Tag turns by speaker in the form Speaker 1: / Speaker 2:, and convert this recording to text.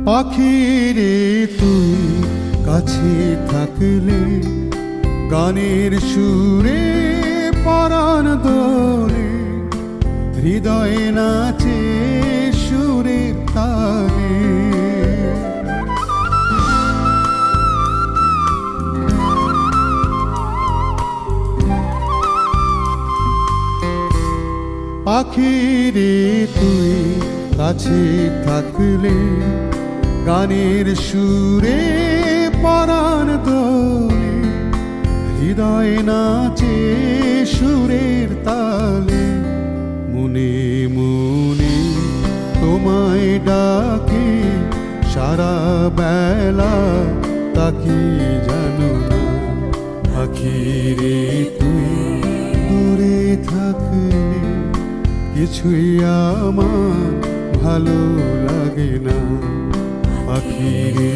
Speaker 1: পাখিরে তুই কাছে থাকলে গানের সুরে পরাণ দোলে, হৃদয়ে নাচে সুরের তালে। পাখিরে তুই কাছে থাকলে গানের সুরে পরাণ দোলে, হৃদয়ে নাচে সুরের তালে। মনে মনে তোমায় ডাকে সারা বেলা, তাকে জানো না পাখিরে তুই দূরে থাকলে কিছুই আমার ভালো লাগে না। পাখিরে